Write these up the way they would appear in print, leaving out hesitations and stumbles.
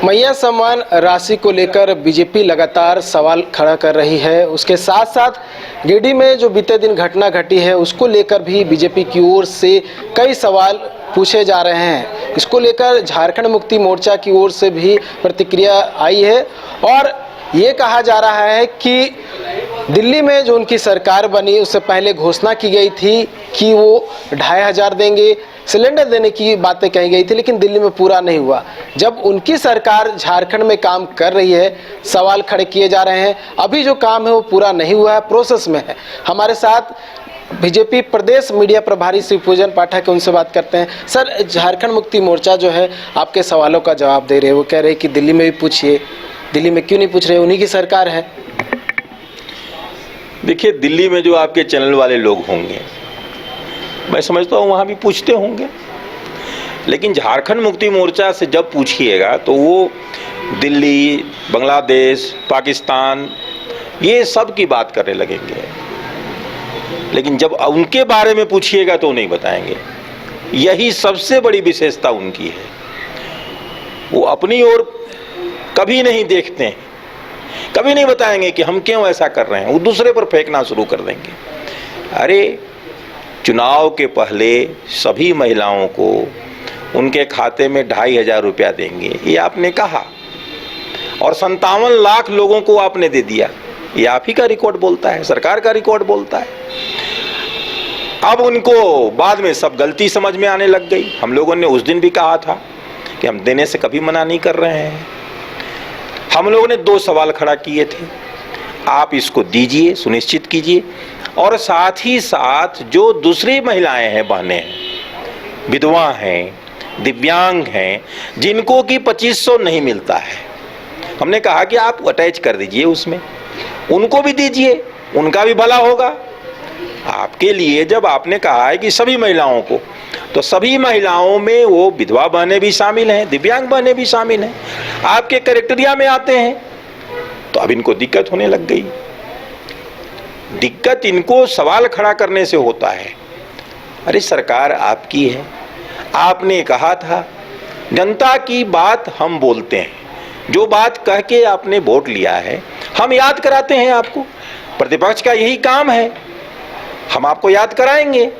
मैया सम्मान राशि को लेकर बीजेपी लगातार सवाल खड़ा कर रही है। उसके साथ साथ गिरिडीह में जो बीते दिन घटना घटी है उसको लेकर भी बीजेपी की ओर से कई सवाल पूछे जा रहे हैं। इसको लेकर झारखंड मुक्ति मोर्चा की ओर से भी प्रतिक्रिया आई है और ये कहा जा रहा है कि दिल्ली में जो उनकी सरकार बनी उससे पहले घोषणा की गई थी कि वो 2500 देंगे, सिलेंडर देने की बातें कही गई थी, लेकिन दिल्ली में पूरा नहीं हुआ। जब उनकी सरकार झारखंड में काम कर रही है, सवाल खड़े किए जा रहे हैं। अभी जो काम है वो पूरा नहीं हुआ है, प्रोसेस में है। हमारे साथ बीजेपी प्रदेश मीडिया प्रभारी श्री पूजन पाठक है, उनसे बात करते हैं। सर, झारखंड मुक्ति मोर्चा जो है आपके सवालों का जवाब दे रहे हैं। वो कह रहे हैं कि दिल्ली में भी पूछिए। दिल्ली में क्यों नहीं पूछ रहे? उन्हीं की सरकार है। देखिए, दिल्ली में जो आपके चैनल वाले लोग होंगे, मैं समझता हूँ वहाँ भी पूछते होंगे, लेकिन झारखंड मुक्ति मोर्चा से जब पूछिएगा तो वो दिल्ली, बांग्लादेश, पाकिस्तान, ये सब की बात करने लगेंगे। लेकिन जब उनके बारे में पूछिएगा तो नहीं बताएंगे। यही सबसे बड़ी विशेषता उनकी है। वो अपनी ओर कभी नहीं देखते हैं, कभी नहीं बताएंगे कि हम क्यों ऐसा कर रहे हैं। वो दूसरे पर फेंकना शुरू कर देंगे। अरे, चुनाव के पहले सभी महिलाओं को उनके खाते में 2500 रुपया देंगे, ये आपने कहा, और 57 लाख लोगों को आपने दे दिया। ये आप ही का रिकॉर्ड बोलता है, सरकार का रिकॉर्ड बोलता है। अब उनको बाद में सब गलती समझ में आने लग गई। हम लोगों ने उस दिन भी कहा था कि हम देने से कभी मना नहीं कर रहे हैं। हम लोगों ने 2 सवाल खड़ा किए थे, आप इसको दीजिए, सुनिश्चित कीजिए, और साथ ही साथ जो दूसरी महिलाएं हैं, बहनें हैं, विधवा हैं, दिव्यांग हैं, जिनको कि 2500 नहीं मिलता है, हमने कहा कि आप अटैच कर दीजिए, उसमें उनको भी दीजिए, उनका भी भला होगा। आपके लिए जब आपने कहा है कि सभी महिलाओं को, तो सभी महिलाओं में वो विधवा बहनें भी शामिल हैं, दिव्यांग बहनें भी शामिल हैं, आपके क्राइटेरिया में आते हैं। तो अब इनको दिक्कत होने लग गई। दिक्कत इनको सवाल खड़ा करने से होता है। अरे, सरकार आपकी है, आपने कहा था जनता की बात हम बोलते हैं, जो बात कह के आपने वोट लिया है हम याद कराते हैं आपको। प्रतिपक्ष का यही काम है, हम आपको याद कराएंगे।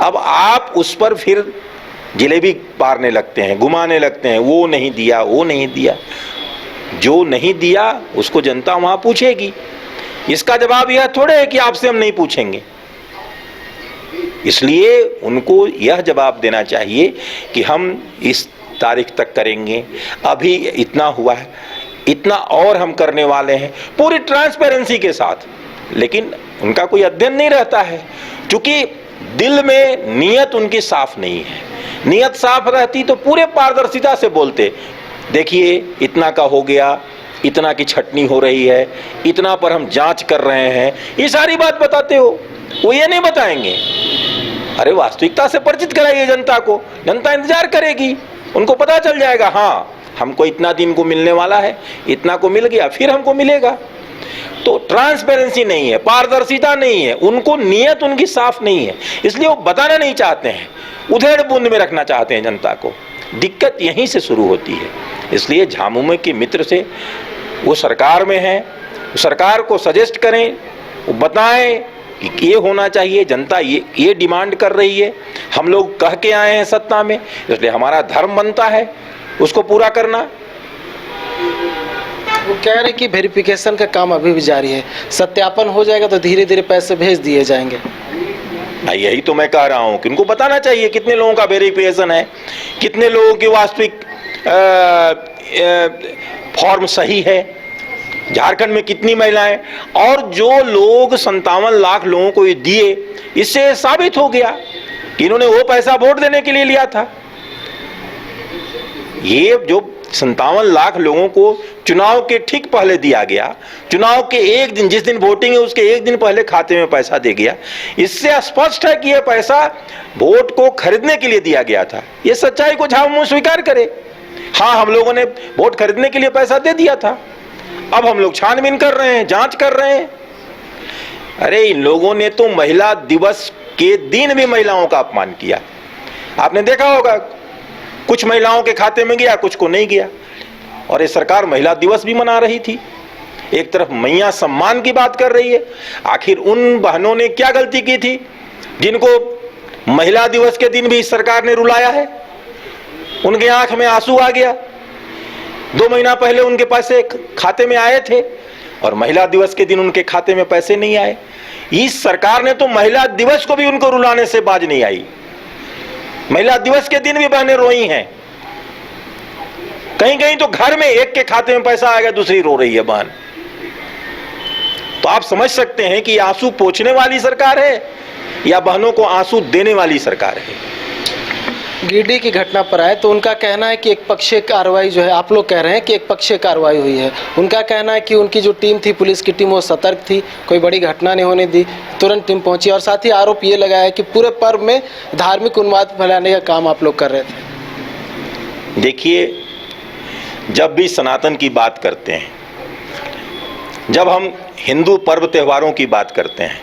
अब आप उस पर फिर जलेबी पारने लगते हैं, घुमाने लगते हैं, वो नहीं दिया, वो नहीं दिया। जो नहीं दिया उसको जनता वहां पूछेगी। इसका जवाब यह थोड़े है कि आपसे हम नहीं पूछेंगे। इसलिए उनको यह जवाब देना चाहिए कि हम इस तारीख तक करेंगे, अभी इतना हुआ है, इतना और हम करने वाले हैं, पूरी ट्रांसपेरेंसी के साथ। लेकिन उनका कोई अध्ययन नहीं रहता है, क्योंकि दिल में नीयत उनकी साफ नहीं है। नीयत साफ रहती तो पूरे पारदर्शिता से बोलते, देखिए इतना का हो गया, इतना की छटनी हो रही है, इतना पर हम जांच कर रहे हैं, ये सारी बात बताते हो। वो ये नहीं बताएंगे। अरे, वास्तविकता से परिचित कराइए जनता को, जनता इंतजार करेगी, उनको पता चल जाएगा, हाँ हमको इतना दिन को मिलने वाला है, इतना को मिल गया, फिर हमको मिलेगा। तो ट्रांसपेरेंसी नहीं है, पारदर्शिता नहीं है, उनको नीयत उनकी साफ नहीं है, इसलिए वो बताना नहीं चाहते हैं, उधेड़ बूंद में रखना चाहते हैं जनता को। दिक्कत यहीं से शुरू होती है। इसलिए झामुमो के मित्र से, वो सरकार में है, सरकार को सजेस्ट करें, वो बताएं कि ये होना चाहिए, जनता ये डिमांड कर रही है, हम लोग कह के आए हैं सत्ता में, इसलिए हमारा धर्म बनता है उसको पूरा करना। वो कह रहे कि वेरिफिकेशन का काम अभी भी जारी है, सत्यापन हो जाएगा तो धीरे धीरे पैसे भेज दिए जाएंगे। यही तो मैं कह रहा हूं कि उनको बताना चाहिए कितने लोगों का वेरिफिकेशन है, कितने लोगों की वास्तविक फॉर्म सही है, झारखंड में कितनी महिलाएं, और जो लोग 57 लाख लोगों को ये दिए, इससे साबित हो गया कि इन्होंने वो पैसा वोट देने के लिए लिया था। ये जो 57 लाख लोगों को चुनाव के ठीक पहले दिया गया, चुनाव के एक दिन, जिस दिन वोटिंग है उसके एक दिन पहले खाते में पैसा दे गया, इससे स्पष्ट है कि यह पैसा वोट को खरीदने के लिए दिया गया था। ये सच्चाई को झामुमो स्वीकार करे, हाँ हम लोगों ने वोट खरीदने के लिए पैसा दे दिया था। अब हम लोग छानबीन कर रहे हैं, जांच कर रहे हैं। अरे, इन लोगों ने तो महिला दिवस के दिन भी महिलाओं का अपमान किया। आपने देखा होगा, कुछ महिलाओं के खाते में गया, कुछ को नहीं गया। और ये सरकार महिला दिवस भी मना रही थी। एक तरफ मैया सम्मान की बात कर रही है। आखिर उन बहनों ने क्या गलती की थी जिनको महिला दिवस के दिन भी इस सरकार ने रुलाया है? उनके आंख में आंसू आ गया। 2 महीना पहले उनके पैसे खाते में आए थे और महिला दिवस के दिन उनके खाते में पैसे नहीं आए। इस सरकार ने तो महिला दिवस को भी उनको रुलाने से बाज नहीं आई। महिला दिवस के दिन भी बहनें रोई हैं। कहीं कहीं तो घर में एक के खाते में पैसा आएगा, दूसरी रो रही है बहन। तो आप समझ सकते हैं कि आंसू पोंछने वाली सरकार है या बहनों को आंसू देने वाली सरकार है। गिरिडीह की घटना पर आए तो उनका कहना है कि एक पक्षीय कार्रवाई जो है, आप लोग कह रहे हैं कि एक पक्षीय कार्रवाई हुई है। उनका कहना है कि उनकी जो टीम थी, पुलिस की टीम, वो सतर्क थी, कोई बड़ी घटना नहीं होने दी, तुरंत टीम पहुंची। और साथ ही आरोप ये लगाया कि पूरे पर्व में धार्मिक उन्माद फैलाने का काम आप लोग कर रहे थे। देखिए, जब भी सनातन की बात करते हैं, जब हम हिंदू पर्व त्योहारों की बात करते हैं,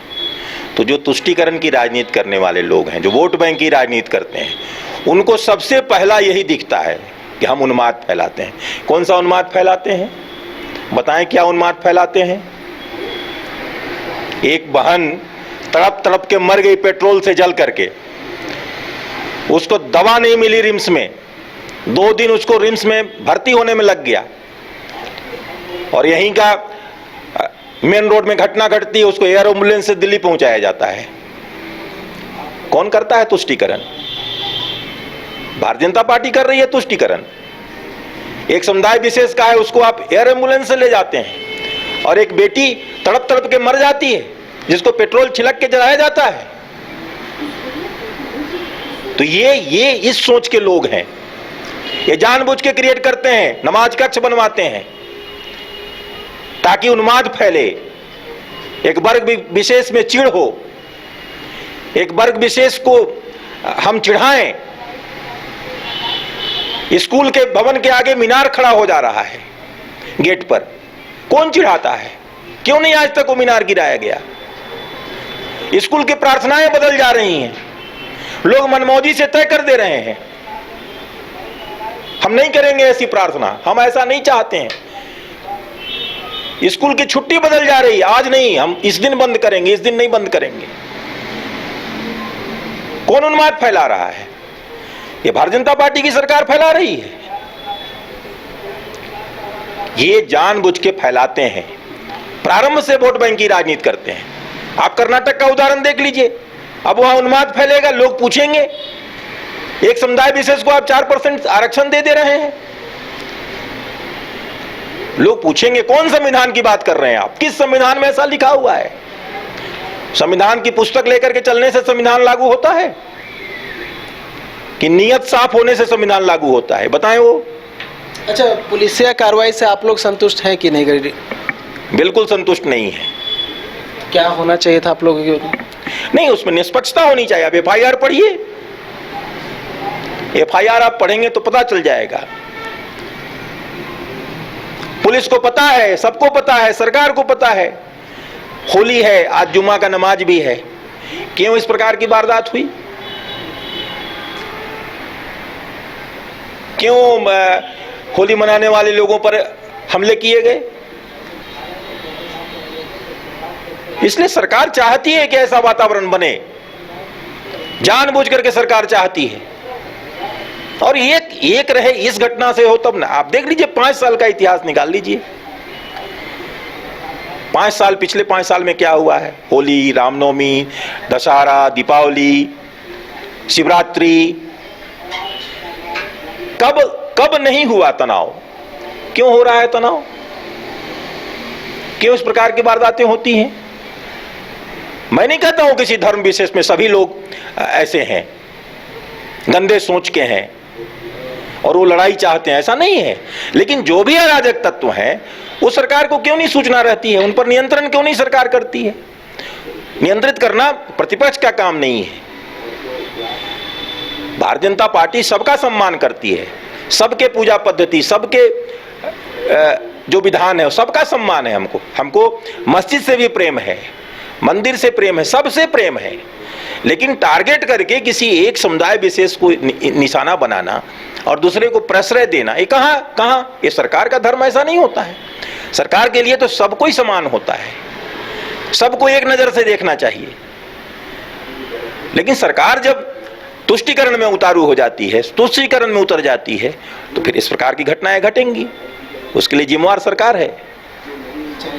तो जो तुष्टीकरण की राजनीति करने वाले लोग हैं, जो वोट बैंक की राजनीति करते हैं, उनको सबसे पहला यही दिखता है कि हम उन्माद फैलाते हैं। कौन सा उन्माद फैलाते हैं? बताएं क्या उन्माद फैलाते हैं? एक बहन तड़प तड़प के मर गई पेट्रोल से जल करके, उसको दवा नहीं मिली रिम्स में, 2 दिन उसको रिम्स में भर्ती होने में लग गया, और यहीं का मेन रोड में घटना घटती है, उसको एयर एम्बुलेंस से दिल्ली पहुंचाया जाता है। कौन करता है तुष्टीकरण? भारतीय जनता पार्टी कर रही है तुष्टीकरण। एक समुदाय विशेष का है, उसको आप एयर एम्बुलेंस से ले जाते हैं, और एक बेटी तड़प तड़प के मर जाती है जिसको पेट्रोल छिड़क के जलाया जाता है। तो ये इस सोच के लोग हैं, ये जानबूझ के क्रिएट करते हैं, नमाज कक्ष बनवाते हैं ताकि उन्माद फैले, एक वर्ग विशेष में चिढ़ हो, एक वर्ग विशेष को हम चिढ़ाएं। स्कूल के भवन के आगे मीनार खड़ा हो जा रहा है गेट पर, कौन चिढ़ाता है? क्यों नहीं आज तक वो मीनार गिराया गया? स्कूल की प्रार्थनाएं बदल जा रही हैं, लोग मनमौजी से तय कर दे रहे हैं, हम नहीं करेंगे ऐसी प्रार्थना, हम ऐसा नहीं चाहते हैं। स्कूल की छुट्टी बदल जा रही है, आज नहीं, हम इस दिन बंद करेंगे, इस दिन नहीं बंद करेंगे। कौन उन्माद फैला रहा है? ये भारतीय जनता पार्टी की सरकार फैला रही है। ये जानबूझ के फैलाते हैं, प्रारंभ से वोट बैंक की राजनीति करते हैं। आप कर्नाटक का उदाहरण देख लीजिए, अब वहां उन्माद फैलेगा, लोग पूछेंगे, एक समुदाय विशेष को आप 4% आरक्षण दे रहे हैं, लोग पूछेंगे कौन संविधान की बात कर रहे हैं आप? किस संविधान में ऐसा लिखा हुआ है? संविधान की पुस्तक लेकर के चलने से संविधान लागू होता है कि नियत साफ होने से संविधान लागू होता है? बताएं वो। अच्छा, पुलिसिया कार्रवाई से आप लोग संतुष्ट हैं कि नहीं गिरिडीह? बिल्कुल संतुष्ट नहीं है। क्या होना चाहिए था आप लोगों की? नहीं, उसमें निष्पक्षता होनी चाहिए। आप FIR पढ़िए, FIR आप पढ़ेंगे तो पता चल जाएगा। पुलिस को पता है, सबको पता है, सरकार को पता है, होली है, आज जुम्मा का नमाज भी है, क्यों इस प्रकार की वारदात हुई? क्यों होली मनाने वाले लोगों पर हमले किए गए? इसलिए सरकार चाहती है कि ऐसा वातावरण बने, जानबूझ करके सरकार चाहती है। और एक रहे इस घटना से हो तब ना। आप देख लीजिए, 5 साल का इतिहास निकाल लीजिए, 5 साल, पिछले 5 साल में क्या हुआ है? होली, रामनवमी, दशहरा, दीपावली, शिवरात्रि, कब नहीं हुआ तनाव? क्यों हो रहा है तनाव? क्यों इस प्रकार की वारदातें होती हैं? मैं नहीं कहता हूं किसी धर्म विशेष में सभी लोग ऐसे हैं, गंदे सोच के हैं और वो लड़ाई चाहते हैं, ऐसा नहीं है। लेकिन जो भी अराजक तत्व हैं, वो सरकार को क्यों नहीं सूचना रहती है? उन पर नियंत्रण क्यों नहीं सरकार करती है? नियंत्रित करना प्रतिपक्ष का काम नहीं है। भारतीय जनता पार्टी सबका सम्मान करती है, सबके पूजा पद्धति, सबके जो विधान है सबका सम्मान है। हमको मस्जिद से भी प्रेम है, मंदिर से प्रेम है, सबसे प्रेम है। लेकिन टारगेट करके किसी एक समुदाय विशेष को निशाना बनाना और दूसरे को प्रश्रय देना, ये कहाँ ये सरकार का धर्म ऐसा नहीं होता है। सरकार के लिए तो सबको ही समान होता है, सबको एक नजर से देखना चाहिए। लेकिन सरकार जब तुष्टीकरण में उतारू हो जाती है, तुष्टीकरण में उतर जाती है, तो फिर इस प्रकार की घटनाएं घटेंगी। उसके लिए जिम्मेवार सरकार है।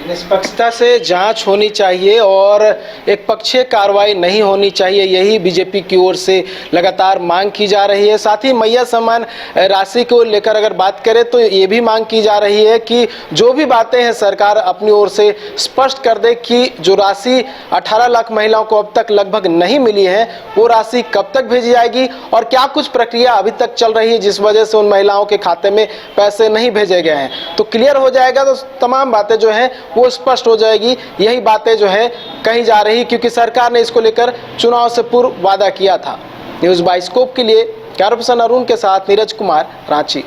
निष्पक्षता से जांच होनी चाहिए और एक पक्षीय कार्रवाई नहीं होनी चाहिए, यही बीजेपी की ओर से लगातार मांग की जा रही है। साथ ही मैया सम्मान राशि को लेकर अगर बात करें तो ये भी मांग की जा रही है कि जो भी बातें हैं सरकार अपनी ओर से स्पष्ट कर दे कि जो राशि 18 लाख महिलाओं को अब तक लगभग नहीं मिली है, वो राशि कब तक भेजी जाएगी और क्या कुछ प्रक्रिया अभी तक चल रही है जिस वजह से उन महिलाओं के खाते में पैसे नहीं भेजे गए हैं। तो क्लियर हो जाएगा तो तमाम बातें जो है वो स्पष्ट हो जाएगी। यही बातें जो है कही जा रही, क्योंकि सरकार ने इसको लेकर चुनाव से पूर्व वादा किया था। न्यूज़ बाइस्कोप के लिए कैमरा पर्सन अरुण के साथ नीरज कुमार, रांची।